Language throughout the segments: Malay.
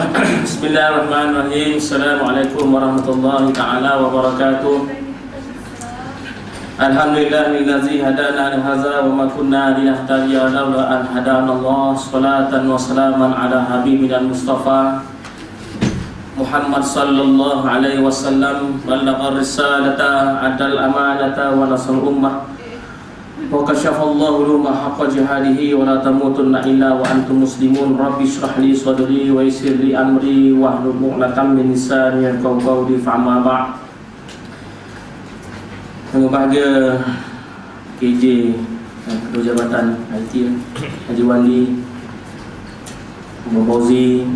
Bismillahirrahmanirrahim. Assalamualaikum warahmatullahi ta'ala wabarakatuh. Alhamdulillahillazi hadana li hadza wa ma kunna linahtadiya laula an hadana Allah. Shalatan wa salaman ala habibina Mustafa Muhammad sallallahu alaihi wasallam. Ballagha risalata, adal amanata wa nasr ummah. Wa kasyafallahu lumma haqqa jihadihi wa la tamutunna illa wa antum muslimun. Rabbi shrah li sadri wa yassir li amri wa hlul 'uqdatam min lisani yafqahu qawli. Fa'amma ba'd. Yang berbahagia KJ Ketua Jabatan IT Haji Wandi, Abang Fauzi,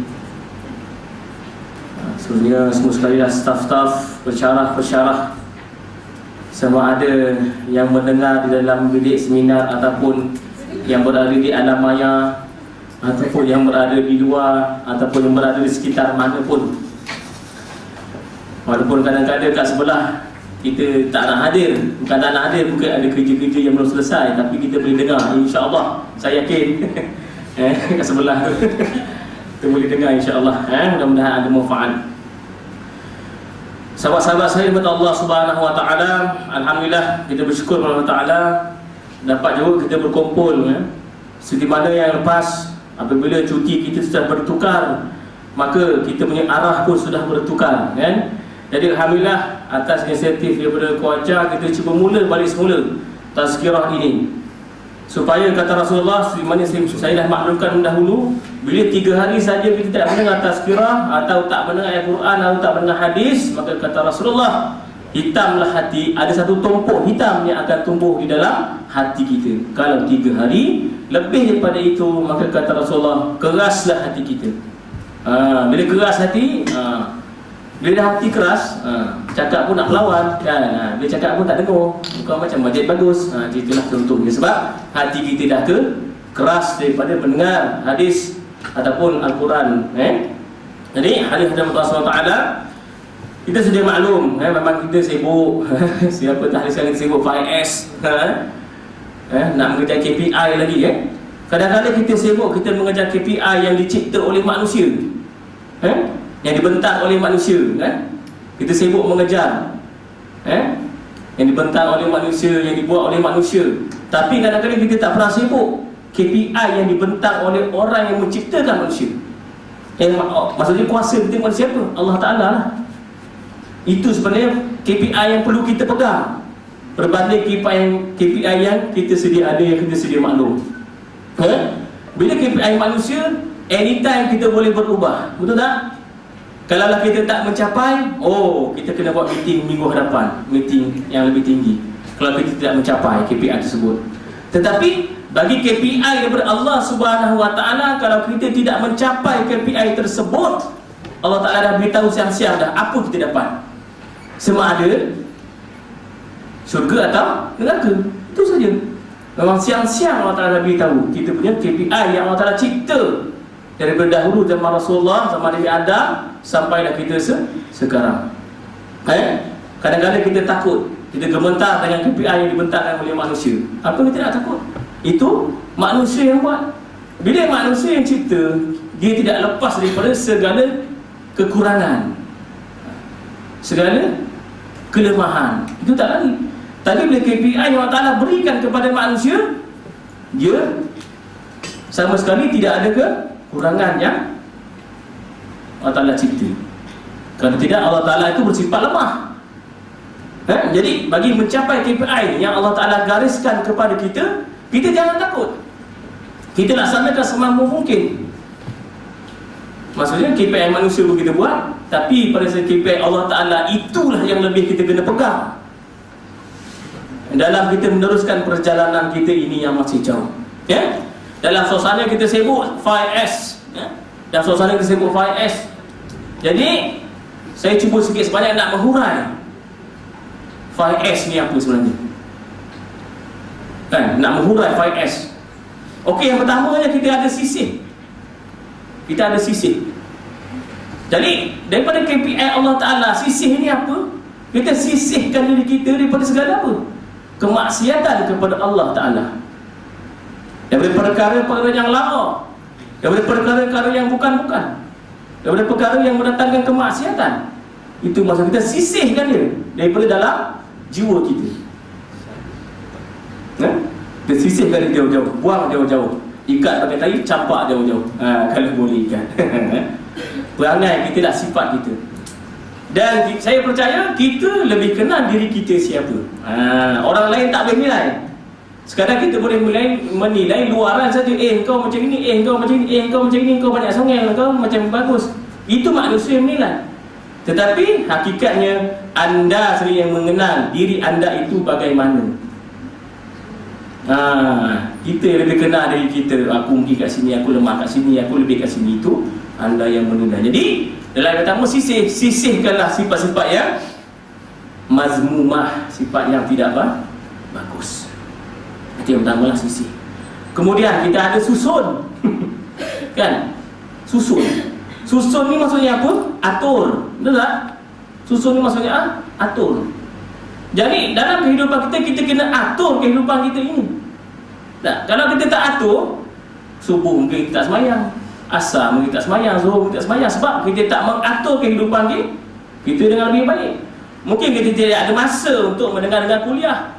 sebenarnya semua sekali lah staf-staf, pensyarah, semua ada yang mendengar di dalam bilik seminar ataupun yang berada di alam maya ataupun yang berada di luar ataupun yang berada di sekitar mana pun. Walaupun kadang-kadang kat sebelah kita tak nak hadir, bukan tak nak hadir, bukan ada kerja-kerja yang belum selesai, tapi kita boleh dengar, insya-Allah. Saya yakin kat sebelah tu kita boleh dengar, insya-Allah. Mudah-mudahan ada manfaat. Sahabat-sahabat saya kepada Allah Subhanahu wa taala, alhamdulillah kita bersyukur kepada Allah Taala dapat juga kita berkumpul seperti mana yang lepas apabila cuti kita sudah bertukar, maka kita punya arah pun sudah bertukar kan. Jadi alhamdulillah atas inisiatif daripada Kuaca kita cuba mula balik semula tazkirah ini. Supaya kata Rasulullah, di mana saya dah maklumkan dahulu, bila 3 hari saja kita tak mendengar tazkirah atau tak mendengar ayat Quran atau tak mendengar hadis, maka kata Rasulullah, hitamlah hati, ada satu tumpuk hitam yang akan tumbuh di dalam hati kita. Kalau 3 hari lebih daripada itu, maka kata Rasulullah, keraslah hati kita. Bila keras hati, bila dah hati keras, cakap pun nak melawan kan? Bila cakap pun tak dengar, bukan macam majid bagus. Itulah contohnya. Sebab hati kita dah keras daripada mendengar hadis ataupun Al-Quran. Jadi hadis dari Allah SWT, kita sedia maklum, memang kita sibuk. Siapa tak hadis kita sibuk 5S, nak mengejar KPI lagi. Kadang-kadang kita sibuk, kita mengejar KPI yang dicipta oleh manusia, yang dibentang oleh manusia kita sibuk mengejar yang dibentang oleh manusia, yang dibuat oleh manusia. Tapi kadang-kadang kita tak pernah sibuk KPI yang dibentang oleh orang yang menciptakan manusia. Maksudnya kuasa kita manusia siapa? Allah Ta'ala lah. Itu sebenarnya KPI yang perlu kita pegang berbanding KPI yang kita sedia ada, yang kita sedia maklum. Bila KPI manusia, anytime kita boleh berubah, betul tak? Kalau kita tak mencapai, kita kena buat meeting minggu hadapan, meeting yang lebih tinggi. Kalau kita tidak mencapai KPI tersebut. Tetapi bagi KPI daripada Allah Subhanahu wa taala, kalau kita tidak mencapai KPI tersebut, Allah Taala dah beritahu siang-siang dah apa kita dapat. Sama ada syurga atau neraka. Itu saja. Memang siang-siang Allah Taala dah beritahu kita punya KPI yang Allah Taala cipta daripada dahulu zaman Rasulullah, zaman Nabi Adam sampailah kita sekarang. Kadang-kadang kita takut, kita gemetar dengan KPI yang dibentangkan oleh manusia. Apa kita nak takut? Itu manusia yang buat. Bila manusia yang cipta, dia tidak lepas daripada segala kekurangan, segala kelemahan. Itu tak lari. Tapi bila KPI yang Allah Ta'ala berikan kepada manusia, dia sama sekali tidak ada kekurangan yang Allah Ta'ala cipta. Kalau tidak, Allah Ta'ala itu bersifat lemah. Jadi bagi mencapai KPI yang Allah Ta'ala gariskan kepada kita, kita jangan takut. Kita laksanakan semampu mungkin. Maksudnya KPI manusia pun kita buat, tapi pada saat KPI Allah Ta'ala, itulah yang lebih kita kena pegang dalam kita meneruskan perjalanan kita ini yang masih jauh. Dalam suasana kita sibuk 5S, dalam suasana kita sibuk 5S. Jadi saya cuba sikit sebanyak nak menghurai 5S ni apa sebenarnya, nak menghurai 5S. Okey, yang pertamanya kita ada sisih. Kita ada sisih. Jadi daripada KPI Allah Ta'ala, sisih ni apa? Kita sisihkan diri kita daripada segala apa? Kemaksiatan kepada Allah Ta'ala, daripada perkara-perkara yang lara, daripada perkara-perkara yang bukan-bukan. daripada perkara yang mendatangkan kemaksiatan. Itu maksud kita sisihkan dia daripada dalam jiwa kita. Kita sisihkan dia jauh-jauh, buang jauh-jauh. Ikat pakai tali, campak jauh-jauh. Kalau boleh ikat. Perangai kita lah, sifat kita. Dan saya percaya kita lebih kenal diri kita siapa. Orang lain tak boleh nilai. Sekarang kita boleh menilai luaran saja. Kau macam ini, kau macam ini, kau macam ini, kau banyak songel, kau macam bagus. Itu manusia yang menilai. Tetapi hakikatnya anda sendiri yang mengenal diri anda itu bagaimana. Kita yang lebih kenal diri kita. Aku mungkin kat sini, aku lemah kat sini, aku lebih kat sini. Itu anda yang menilai. Jadi dalam pertama sisihkanlah sifat-sifat yang mazmumah, sifat yang tidak bagus. Itu yang pertama lah, sisih. Kemudian kita ada susun. Kan? Susun ni maksudnya apa? Atur. Betul tak? Susun ni maksudnya atur. Jadi dalam kehidupan kita kena atur kehidupan kita ini. Tak? Kalau kita tak atur, subuh mungkin kita tak semayang, asar mungkin tak semayang, zuhur mungkin tak semayang. Sebab kita tak mengatur kehidupan kita dengan lebih baik. Mungkin kita tidak ada masa untuk mendengar kuliah.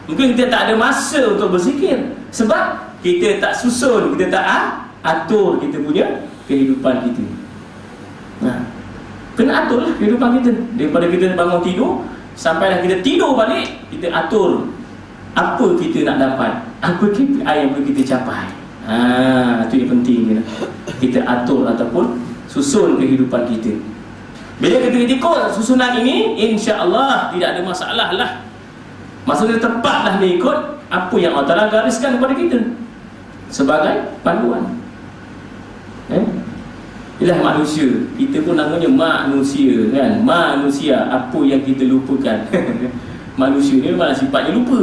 Mungkin kita tak ada masa untuk berzikir. Sebab kita tak susun, kita tak atur kita punya kehidupan kita. Kena atur lah kehidupan kita. Daripada kita bangun tidur sampailah kita tidur balik, kita atur apa kita nak dapat, apa KPI yang perlu kita capai. Itu yang penting. Kita atur ataupun susun kehidupan kita. Bila kita ikut susunan ini, insya-Allah tidak ada masalah lah. Maksudnya tepatlah mengikut apa yang Allah Ta'ala gariskan kepada kita sebagai panduan. Inilah manusia. Kita pun namanya manusia, kan? Manusia, apa yang kita lupakan. Manusia ni memang sifatnya lupa.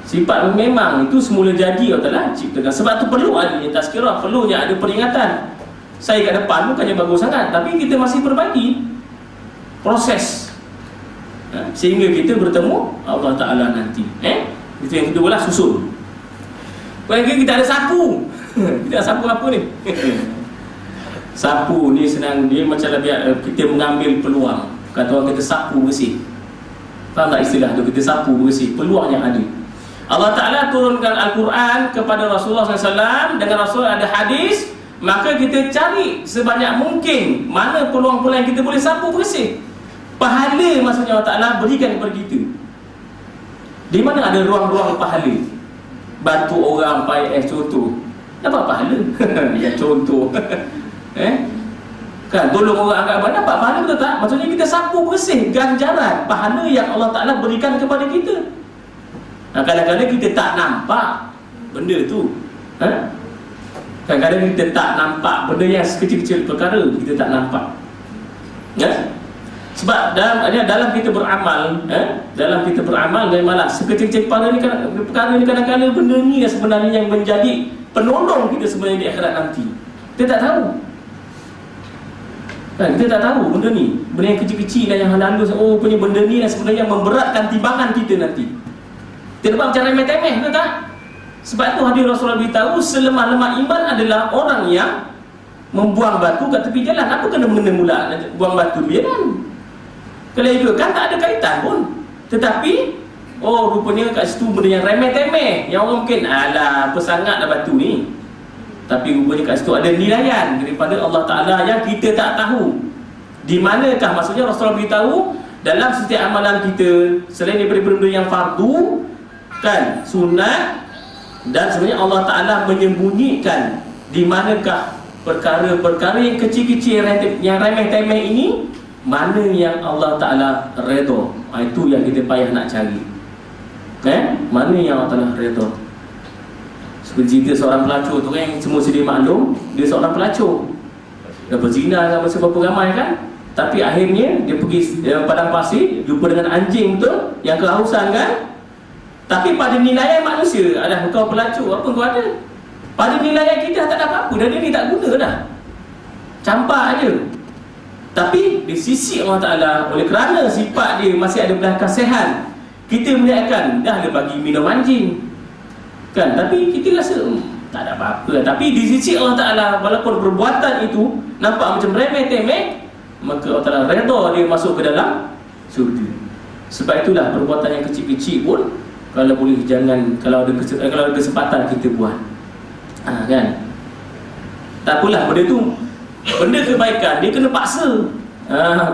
Sifat memang itu semula jadi Allah Ta'ala ciptakan. Sebab tu perlu adanya tazkirah, perlunya ada peringatan. Saya kat depan bukannya bagus sangat, tapi kita masih perbaiki proses sehingga kita bertemu Allah Ta'ala nanti. Itu yang kedua lah, susun. Kalau kita ada sapu, kita ada sapu apa ni? Sapu ni senang, dia macam lebih kita mengambil peluang. Kata orang kita sapu bersih. Faham tak istilah tu? Kita sapu bersih, peluang yang ada. Allah Ta'ala turunkan Al-Quran kepada Rasulullah SAW. Dengan Rasulullah ada hadis. Maka kita cari sebanyak mungkin mana peluang-peluang yang kita boleh sapu bersih. Pahala maksudnya Allah Ta'ala berikan kepada kita. Di mana ada ruang-ruang pahala? Bantu orang pakai contoh, dapat pahala. Ya contoh. Kan tolong orang agak mana dapat pahala, betul tak? Maksudnya kita sapu bersih ganjaran pahala yang Allah Ta'ala berikan kepada kita. Kadang-kadang kita tak nampak benda tu. Kadang-kadang kita tak nampak benda yang sekecil-kecil perkara, kita tak nampak. Sebab dalam kita beramal, dalam kita beramal memanglah sekecil-kecil perkara ni kadang-kadang benda ni sebenarnya yang menjadi penolong kita sebenarnya di akhirat nanti. Kita tak tahu. Kita tak tahu benda ni, benda yang kecil-kecil dan yang halus. Punya benda ni yang sebenarnya memberatkan timbangan kita nanti. Kita nampak macam remeh-temeh, betul tak? Sebab tu hadis Rasulullah beritahu selemah-lemah iman adalah orang yang membuang batu kat tepi jalan. Apa kena mengena mula buang batu di jalan? Kalau itu kan tak ada kaitan pun. Tetapi rupanya kat situ benda yang remeh-temeh, yang orang mungkin alah apa sangatlah batu ni. Tapi rupanya kat situ ada nilaian daripada Allah Ta'ala yang kita tak tahu. Di manakah maksudnya Rasulullah beritahu dalam setiap amalan kita, selain daripada benda yang fardu, kan, sunat, dan sebenarnya Allah Ta'ala menyembunyikan di manakah perkara-perkara yang kecil-kecil yang remeh-temeh ini, mana yang Allah Ta'ala redha. Itu yang kita payah nak cari. Mana yang Allah Ta'ala redha. Seperti cerita seorang pelacur tu kan, yang semua sedia maklum, dia seorang pelacur. Dia berzina dengan beberapa ramai kan. Tapi akhirnya dia pergi padang pasir, jumpa dengan anjing betul yang kehausan kan. Tapi pada nilaian manusia, kau pelacur, apa kau ada? Pada nilaian kita tak ada apa-apa, dan dia ni tak guna dah, campak aja. Tapi di sisi Allah Ta'ala, oleh kerana sifat dia masih ada belas kasihan, kita melihatkan dah dia bagi minum anjing kan, tapi kita rasa tak ada apa-apa. Tapi di sisi Allah Ta'ala, walaupun perbuatan itu nampak macam remeh-temeh, maka Allah Ta'ala redha dia masuk ke dalam syurga. Sebab itulah perbuatan yang kecil-kecil pun kalau boleh jangan, kalau ada kesempatan kita buat. Kan? Tak apalah, benda tu, benda kebaikan dia kena paksa.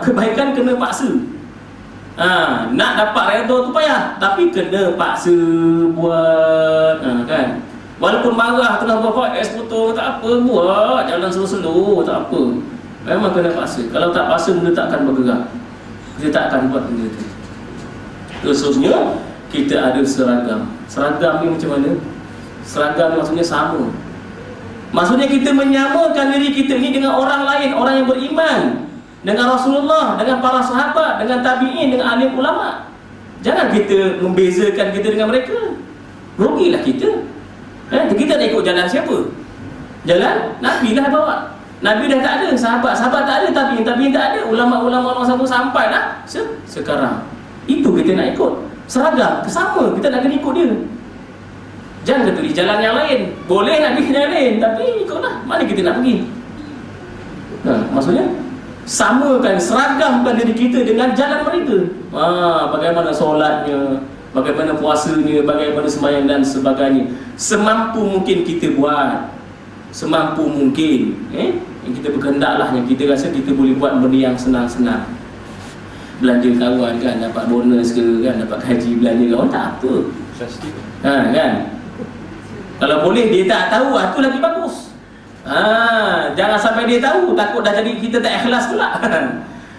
Kebaikan kena paksa. Nak dapat redha tu payah, tapi kena paksa buat. Kan? Walaupun marah tengah buat ekspor tak apa, buat jalan slow-slow tak apa. Memang kena paksa. Kalau tak paksa, benda tak akan bergerak. Kita tak akan buat benda tu. Khususnya kita ada seragam. Seragam ni macam mana? Seragam ni maksudnya sama. Maksudnya kita menyamakan diri kita ni dengan orang lain, orang yang beriman, dengan Rasulullah, dengan para sahabat, dengan tabi'in, dengan alim ulama. Jangan kita membezakan kita dengan mereka. Rugilah kita. Kita nak ikut jalan siapa? Jalan Nabi lah bawa. Nabi dah tak ada, sahabat tak ada, tabi'in tak ada, ulama-ulama sampai dah sekarang. Itu kita nak ikut. Seragam, sama, kita nak kena ikut dia. Jangan kata di jalan yang lain. Boleh nak pergi jalan lain, tapi ikutlah. Mana kita nak pergi? Maksudnya samakan, seragamkan diri kita dengan jalan mereka. Bagaimana solatnya, bagaimana puasanya, bagaimana sembahyang dan sebagainya. Semampu mungkin kita buat. Semampu mungkin yang kita berkehendaklah, yang kita rasa kita boleh buat benda yang senang-senang. Belanja kawan kan, dapat bonus ke kan, dapat gaji belanja kawan, tak apa. Kan? Kalau boleh dia tak tahu, itu lagi bagus. Jangan sampai dia tahu, takut dah jadi kita tak ikhlas pula.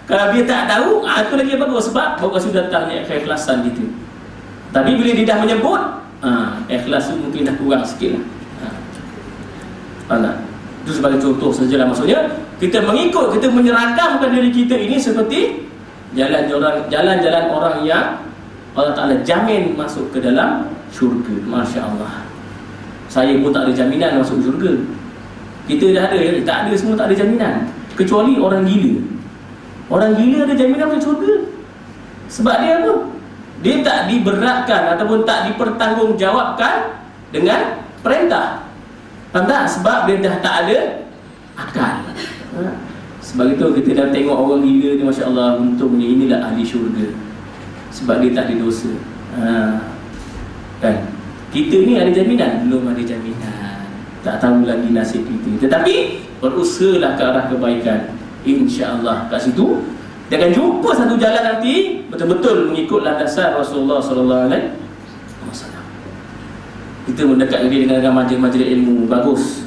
Kalau dia tak tahu, itu lagi bagus. Sebab baru sudah datangnya keikhlasan gitu. Tapi bila dia dah menyebut, ikhlas tu mungkin dah kurang sikit lah. Itu sebagai contoh sajalah. Maksudnya kita mengikut, kita menyeragamkan diri kita ini seperti jalan-jalan orang yang Allah Ta'ala jamin masuk ke dalam syurga. Masya Allah. Saya pun tak ada jaminan masuk syurga. Kita dah ada, tak ada, semua tak ada jaminan. Kecuali orang gila. Orang gila ada jaminan masuk syurga. Sebab dia apa? Dia tak diberatkan ataupun tak dipertanggungjawabkan dengan perintah. Faham tak? Sebab dia dah tak ada akal. Sebab itu kita dah tengok orang gila ni, Masya Allah, untungnya inilah ahli syurga. Sebab dia tak ada dosa. Kan? Kita ni ada jaminan? Belum ada jaminan. Tak tahu lagi nasib kita. Tetapi berusahalah ke arah kebaikan. InsyaAllah kat situ dia akan jumpa satu jalan nanti betul-betul mengikut landasan Rasulullah SAW. Kita mendekat dia dengan majlis-majlis ilmu bagus,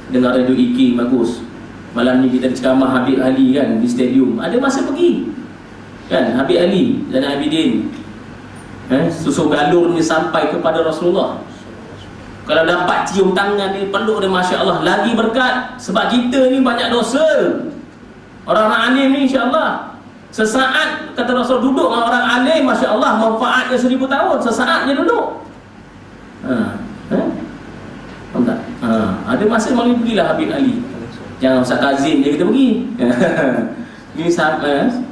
dengar radio IK bagus. Malam ni kita ceramah Habib Ali kan di stadium. Ada masa pergi kan, Habib Ali dan Abidin, susu galurnya sampai kepada Rasulullah. Kalau dapat cium tangan dia, peluk dia, Masya Allah, lagi berkat. Sebab kita ni banyak dosa. Orang-orang alim ni insya-Allah sesaat, kata Rasul, duduk dengan orang alim, Masya Allah, manfaatnya 1000 tahun. Sesaat je duduk. Faham tak? Ada masa malam pergilah Habib Ali. Jangan Ustaz Kazim je kita pergi. Ini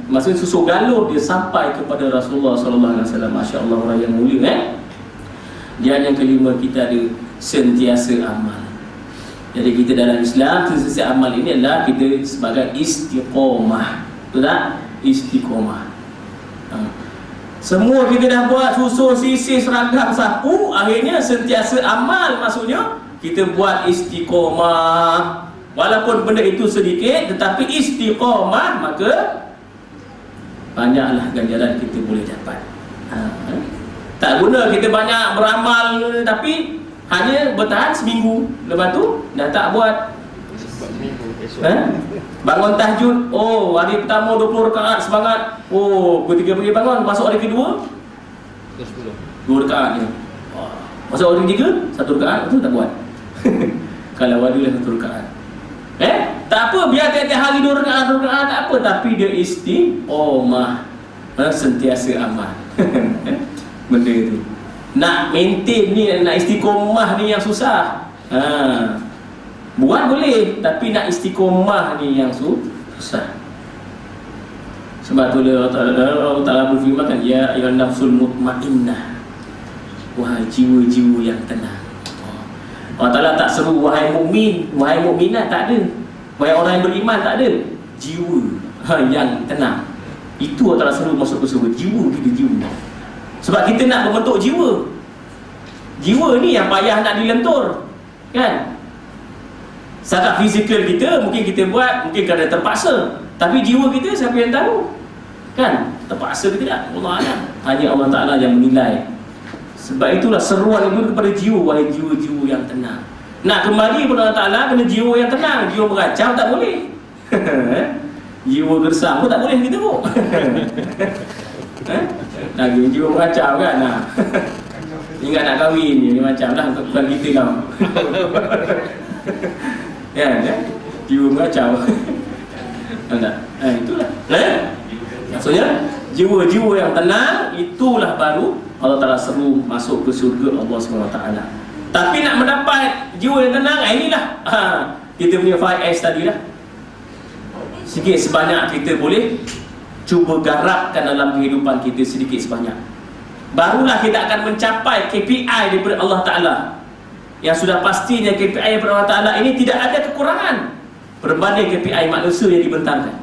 masa susu galur dia sampai kepada Rasulullah SAW. Masya Allah, orang yang mulia. Dan yang kelima, kita ada sentiasa amal. Jadi kita dalam Islam, sentiasa amal ini adalah kita sebagai istiqomah. Betul tak? Istiqomah. Semua kita dah buat, susun, sisir, seragam, sapu. Akhirnya sentiasa amal, maksudnya kita buat istiqomah. Walaupun benda itu sedikit, tetapi istiqomah, maka banyaklah ganjaran kita boleh dapat. Tak guna kita banyak beramal tapi hanya bertahan seminggu, lepas tu dah tak buat. Bangun tahajud, hari pertama 20 rakaat semangat, ketiga pergi bangun, masuk hari kedua 2 rakaat je. Masuk hari ketiga 1 rakaat, tu tak buat. Kalau wadilah 1 rakaat, tak apa, biar tiap-tiap hari 2 rakaat tak apa, tapi dia istiqomah, sentiasa amal. Benda itu nak maintain ni, nak istiqomah ni yang susah. Buat boleh, tapi nak istiqomah ni yang susah. Sebab tu Allah Ta'ala berfirman kan, ya ayyuhan nafsul mutmainnah, wahai jiwa-jiwa yang tenang. Allah Ta'ala tak seru wahai mukmin, wahai mukminat, tak ada. Wahai orang yang beriman, tak ada. Jiwa yang tenang. Itu Allah Ta'ala seru masuk ke surga. Jiwa kita, jiwa. Sebab kita nak membentuk jiwa. Jiwa ni yang payah nak dilentur, kan? Setakat fizikal kita mungkin kita buat, mungkin kerana terpaksa. Tapi jiwa kita siapa yang tahu, kan? Terpaksa ke tidak, Allah Alam. Hanya Allah Ta'ala yang menilai. Sebab itulah seruan itu kepada jiwa, wahai jiwa-jiwa yang tenang. Nak kembali kepada Allah Ta'ala, kena jiwa yang tenang. Jiwa beracau tak boleh. Jiwa gersam pun tak boleh kita pun. Lagi jiwa beracau kan. Ingat nak kahwin ni macam lah, bukan kita kau. Ya, jiwa beracau. Tak? Itulah. Maksudnya jiwa-jiwa yang tenang, itulah baru Allah Ta'ala seru masuk ke syurga Allah SWT. Tapi nak mendapat jiwa yang tenang, inilah kita punya 5S tadi lah. Sikit sebanyak kita boleh cuba garapkan dalam kehidupan kita sedikit sebanyak. Barulah kita akan mencapai KPI daripada Allah Ta'ala. Yang sudah pastinya KPI daripada Allah Ta'ala ini tidak ada kekurangan berbanding KPI manusia yang dibentangkan.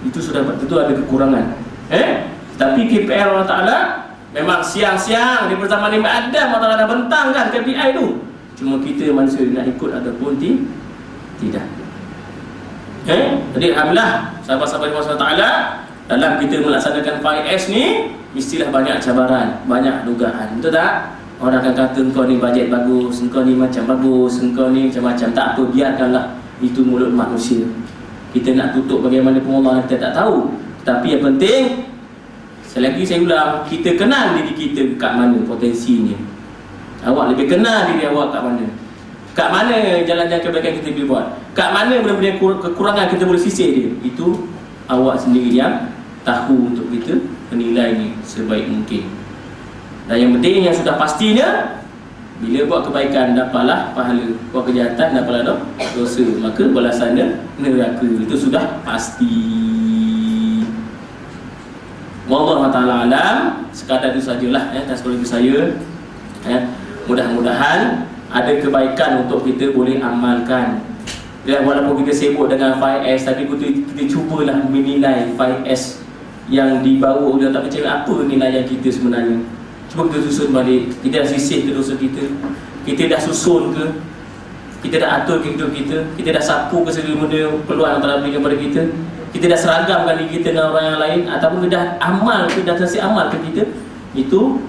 Itu sudah tentu ada kekurangan. Tapi KPI Allah Ta'ala memang siang-siang di zaman Nabi Adam Allah Ta'ala dah bentangkan KPI itu. Cuma kita manusia nak ikut ataupun tidak. Jadi alhamdulillah sahabat-sahabat Allah Ta'ala, dalam kita melaksanakan 5S ni mestilah banyak cabaran, banyak dugaan. Betul tak? Orang akan kata engkau ni bajet bagus, engkau ni macam bagus, engkau ni macam-macam. Tak apa, biarkanlah. Itu mulut manusia. Kita nak tutup bagaimana pun Allah, kita tak tahu. Tapi yang penting, selagi saya ulang, kita kenal diri kita kat mana potensinya. Awak lebih kenal diri awak kat mana. Kat mana jalan-jalan kebaikan kita boleh buat. Kat mana benda-benda kekurangan kita boleh sisir dia. Itu awak sendiri yang tahu untuk kita menilai ni sebaik mungkin. Dan yang penting, yang sudah pastinya, bila buat kebaikan dapatlah pahala, buat kejahatan dapatlah dosa, maka balasannya neraka. Itu sudah pasti. Wallahu ta'ala alam. Sekadar itu sajalah atas keluarga saya. Mudah-mudahan ada kebaikan untuk kita boleh amalkan. Walaupun kita sibuk dengan 5S, tapi kita cubalah menilai 5S yang dibawa oleh tak percaya apa nilaian kita sebenarnya. Cuba kita susun balik. Kita dah sisih ke dosa kita, kita dah susun ke, kita dah atur ke hidup kita, kita dah sapu ke segala benda peluang yang telah berikan kepada kita, kita dah seragamkan diri kita dengan orang yang lain, ataupun kita dah amal ke, dah selesai amal ke kita. Itu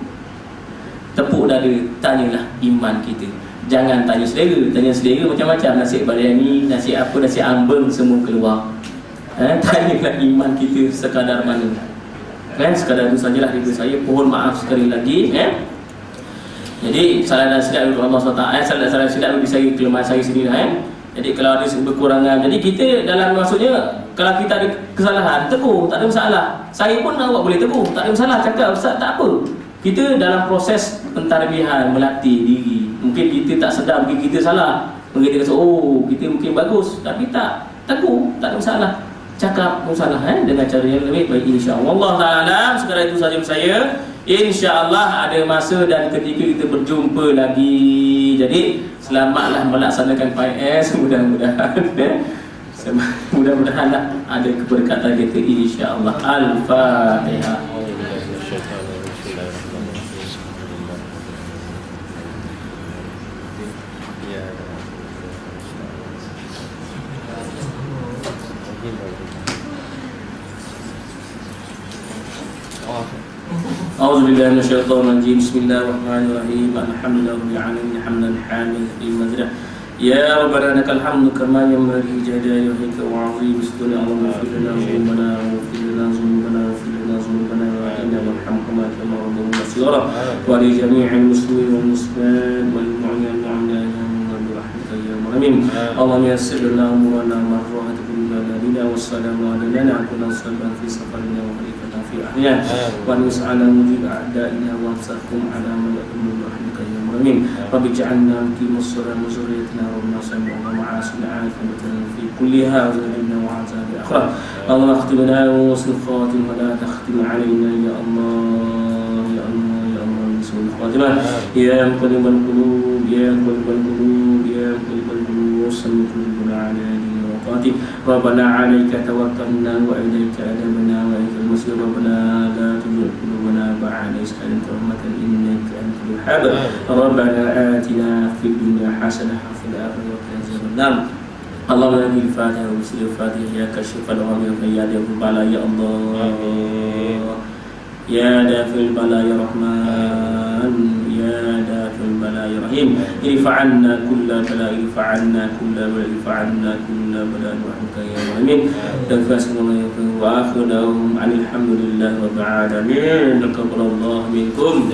tepuk dada, tanyalah iman kita. Jangan tanya selera. Tanya selera macam-macam, nasi biryani, nasi apa, nasi ambeng semua keluar. Tanyalah iman kita sekadar mana. Sekadar itu sajalah daripada saya. Mohon maaf sekali lagi. Jadi salah dan silap daripada Allah SWT. Salah dan silap daripada saya, kelemahan saya sendiri. Jadi kalau ada kekurangan, jadi kita dalam, maksudnya kalau kita ada kesalahan, tegur, tak ada masalah. Saya pun awak boleh tegur, tak ada masalah. Cakap, Ustaz, tak apa. Kita dalam proses pentarbihan, melatih diri. Mungkin kita tak sedar, mungkin kita salah. Mungkin kita kata, oh kita mungkin bagus, tapi tak, tegur, tak ada masalah. Cakap masalah dengan cara yang lebih baik, insya-Allah. Allah Ta'ala, sekadar itu saja saya. InsyaAllah ada masa dan ketika kita berjumpa lagi. Jadi selamatlah melaksanakan 5S. Mudah-mudahan ada keberkatan kita, insya-Allah. Al-Fatihah. أعوذ بالله من الشيطان الرجيم. بسم الله الرحمن الرحيم. الحمد لله رب العالمين حمدا حامدا في مزرعه. يا ربنا لك الحمد كما ينبغي لجلال وجهك وعظيم سلطانك. اللهم اغفر لنا ذنوبنا واغفر لنا ذنوبنا واغفر لنا ذنوبنا وإنا وارحمهما كما ربونا صغارا ولجميع المسلمين والمسلمات والمؤمنين والمؤمنات برحمتك يا ارحم الراحمين. اللهم يسر لنا امورنا مرات كل لنا والسلام علينا كنا صلبا في سفرنا وخليفة في أهلنا ونس على مجيب أعدائنا وانصركم على من يؤمن برحمتك يا الراحمين. رب اجعلنا مقيم الصلاة وذريتنا ربنا سمعنا ومعاصينا عافية في كلها وذلنا وعذاب الآخرة. اللهم اختمنا وحسن الخاتم ولا تختم علينا يا الله يا الله يا الله. husnul khatimah. Ya muqallibal qulub ya muqallibal qulub ya muqallibal qulub salli qulubana ala dinika wa ta'atik. Rabbana 'alaika tawakkalna wa ilaika anabna wa ilaikal masir. Rabbana la tuzigh qulubana ba'da idh hadaytana rahmatan innaka antal wahhab. Rabbana atina fid dunya hasanah wa fil akhirati hasanah. Allahumma lil Fatiha wa bismil Fatiha ya kashifal ghammi ya dafil bala ya Allah ya dafil bala ya Rahman ya dafil bala ya Rahim. Irfa'anna kulla bala irfa'anna kulla bala irfa'anna kulla bala rahmaka ya Rahim. Tafassalu wa akhirahum alhamdulillahi rabbil alamin. Taqabbalallahu minkum.